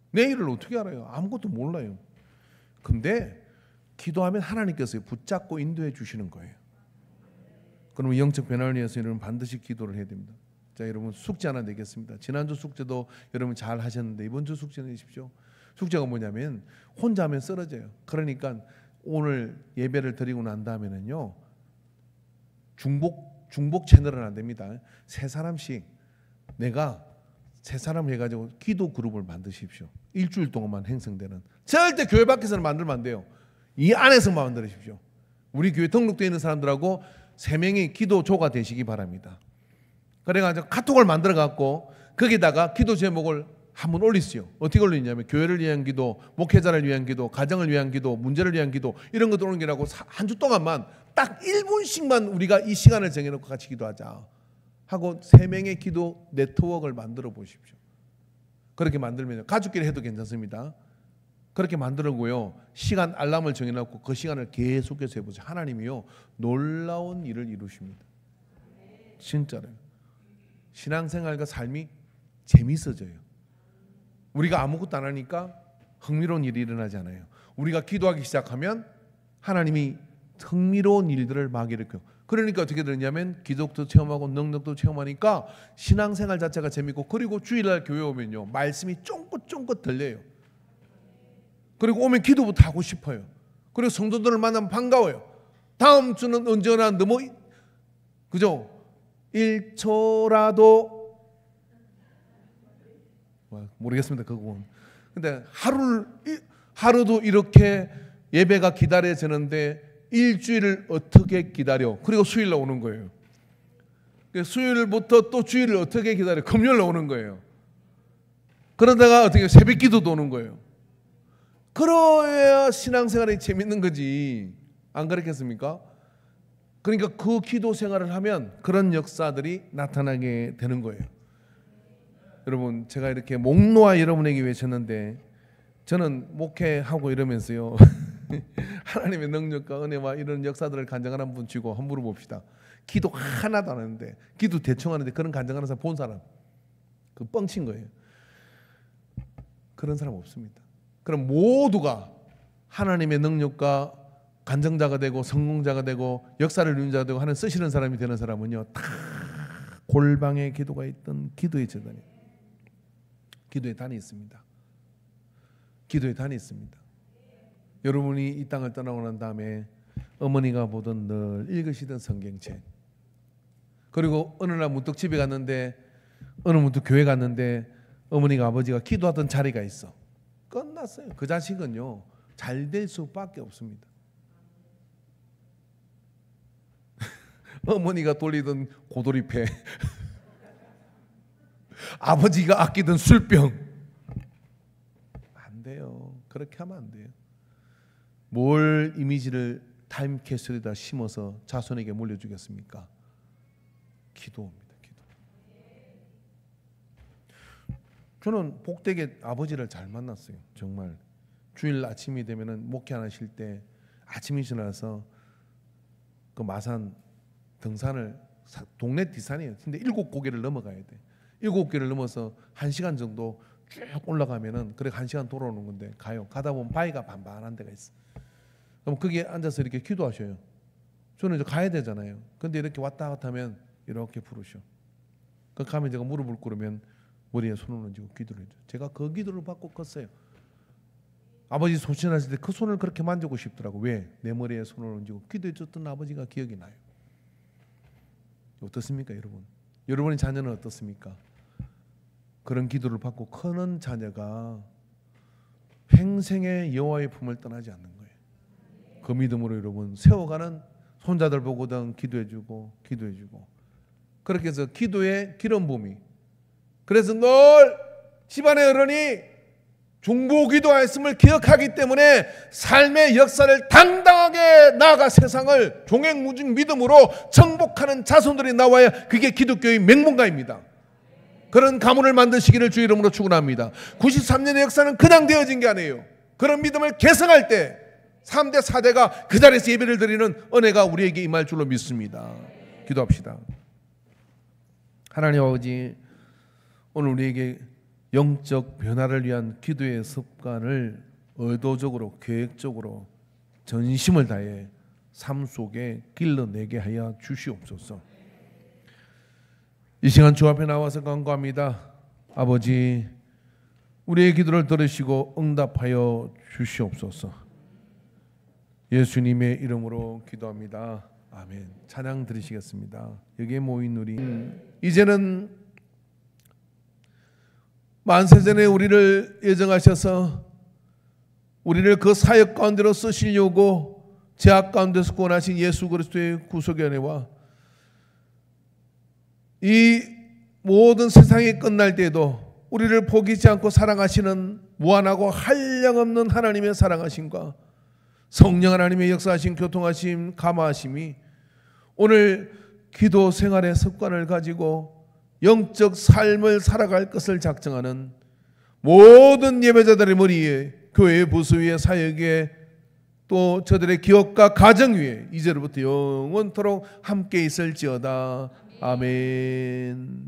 내일을 어떻게 알아요? 아무것도 몰라요. 근데 기도하면 하나님께서 붙잡고 인도해 주시는 거예요. 그러면 영적 변화를 위해서 여러분 반드시 기도를 해야 됩니다. 자, 여러분 숙제 하나 내겠습니다. 지난주 숙제도 여러분 잘 하셨는데 이번 주 숙제 내십시오. 숙제가 뭐냐면, 혼자 하면 쓰러져요. 그러니까 오늘 예배를 드리고 난 다음에는요, 중복 채널은 안 됩니다. 세 사람씩, 내가 세 사람 해가지고 기도 그룹을 만드십시오. 일주일 동안만 형성되는. 절대 교회 밖에서는 만들면 안 돼요. 이 안에서만 만들으십시오. 우리 교회 등록되어 있는 사람들하고 3명이 기도조가 되시기 바랍니다. 그래가지고 카톡을 만들어 갖고 거기다가 기도 제목을 한번 올리세요. 어떻게 올리냐면, 교회를 위한 기도, 목회자를 위한 기도, 가정을 위한 기도, 문제를 위한 기도, 이런 것들 올리라고 한 주 동안만 딱 1분씩만 우리가 이 시간을 정해놓고 같이 기도하자 하고 3명의 기도 네트워크를 만들어 보십시오. 그렇게 만들면 가족끼리 해도 괜찮습니다. 그렇게 만들고요, 시간 알람을 정해놓고 그 시간을 계속해서 해보세요. 하나님이요, 놀라운 일을 이루십니다. 진짜로요. 신앙생활과 삶이 재밌어져요. 우리가 아무것도 안 하니까 흥미로운 일이 일어나지 않아요. 우리가 기도하기 시작하면 하나님이 흥미로운 일들을 막 일으켜요. 그러니까 어떻게 되냐면, 기독도 체험하고 능력도 체험하니까 신앙생활 자체가 재밌고, 그리고 주일날 교회 오면요, 말씀이 쫑긋쫑긋 들려요. 그리고 오면 기도부터 하고 싶어요. 그리고 성도들을 만나면 반가워요. 다음 주는 언제 오나, 너무 그죠? 1초라도 모르겠습니다, 그건. 근데 하루도 이렇게 예배가 기다려지는데 일주일을 어떻게 기다려? 그리고 수요일날 오는 거예요. 수요일부터 또 주일을 어떻게 기다려? 금요일날 오는 거예요. 그러다가 어떻게 새벽 기도도 오는 거예요. 그러야 신앙생활이 재밌는 거지. 안 그렇겠습니까? 그러니까 그 기도 생활을 하면 그런 역사들이 나타나게 되는 거예요. 여러분, 제가 이렇게 목 놓아 여러분에게 외쳤는데, 저는 목회하고 이러면서요 하나님의 능력과 은혜와 이런 역사들을 간증하는 분 쥐고 한번 물어봅시다. 기도 하나도 안 하는데, 기도 대충 하는데 그런 간증하는 사람 본 사람, 그 뻥친 거예요. 그런 사람 없습니다. 그럼 모두가 하나님의 능력과 간증자가 되고 성공자가 되고 역사를 이루는 자가 되고 하는 쓰시는 사람이 되는 사람은요, 다 골방에 기도가 있던 기도의 재단이에요. 기도의 단이 있습니다. 기도의 단이 있습니다. 여러분이 이 땅을 떠나고 난 다음에 어머니가 보던 늘 읽으시던 성경책, 그리고 어느 날 문득 집에 갔는데, 어느 문득 교회 갔는데 어머니가 아버지가 기도하던 자리가 있어. 끝났어요. 그 자식은요 잘 될 수밖에 없습니다. 어머니가 돌리던 고돌이패, 아버지가 아끼던 술병, 안 돼요. 그렇게 하면 안 돼요. 뭘 이미지를 타임캡슐에다 심어서 자손에게 물려주겠습니까? 기도입니다. 기도. 저는 복되게 아버지를 잘 만났어요. 정말 주일 아침이 되면은 목회 안 하실 때 아침 일어나서 그 마산 등산을, 동네 뒷산이에요. 근데 7고개를 넘어가야 돼. 7개를 넘어서 1시간 정도 쭉 올라가면은, 그래 1시간 돌아오는 건데 가요. 가다 보면 바위가 반반한 데가 있어. 그럼 거기에 앉아서 이렇게 기도하셔요. 저는 이제 가야 되잖아요. 근데 이렇게 왔다 갔다 하면 이렇게 부르셔. 그 가면 제가 무릎을 꿇으면 머리에 손을 얹고 기도를 해줘. 제가 그 기도를 받고 컸어요. 아버지 소신하실 때 그 손을 그렇게 만지고 싶더라고. 왜? 내 머리에 손을 얹고 기도해 줬던 아버지가 기억이 나요. 어떻습니까, 여러분? 여러분의 자녀는 어떻습니까? 그런 기도를 받고 크는 자녀가 평생의 여호와의 품을 떠나지 않는 거예요. 그 믿음으로 여러분 세워가는 손자들 보고든 기도해주고 기도해주고, 그렇게 해서 기도의 기름 부음이, 그래서 늘 집안의 어른이 중보 기도하였음을 기억하기 때문에 삶의 역사를 당당하게 나아가 세상을 종횡무진 믿음으로 정복하는 자손들이 나와야 그게 기독교의 맹문가입니다. 그런 가문을 만드시기를 주의 이름으로 축원합니다. 93년의 역사는 그냥 되어진 게 아니에요. 그런 믿음을 계승할 때 3대 4대가 그 자리에서 예배를 드리는 은혜가 우리에게 임할 줄로 믿습니다. 기도합시다. 하나님 아버지, 오늘 우리에게 영적 변화를 위한 기도의 습관을 의도적으로 계획적으로 전심을 다해 삶 속에 길러내게 하여 주시옵소서. 이 시간 주 앞에 나와서 간구합니다. 아버지, 우리의 기도를 들으시고 응답하여 주시옵소서. 예수님의 이름으로 기도합니다. 아멘. 찬양 드리시겠습니다. 여기에 모인 우리, 이제는 만세전에 우리를 예정하셔서 우리를 그 사역 가운데로 쓰시려고 죄악 가운데서 구원하신 예수 그리스도의 구속의 은혜와 이 모든 세상이 끝날 때에도 우리를 포기하지 않고 사랑하시는 무한하고 한량없는 하나님의 사랑하심과 성령 하나님의 역사하심, 교통하심, 감화하심이 오늘 기도 생활의 습관을 가지고 영적 삶을 살아갈 것을 작정하는 모든 예배자들의 머리에, 교회 부수 위에, 사역에, 또 저들의 기업과 가정 위에 이제로부터 영원토록 함께 있을지어다. 아멘.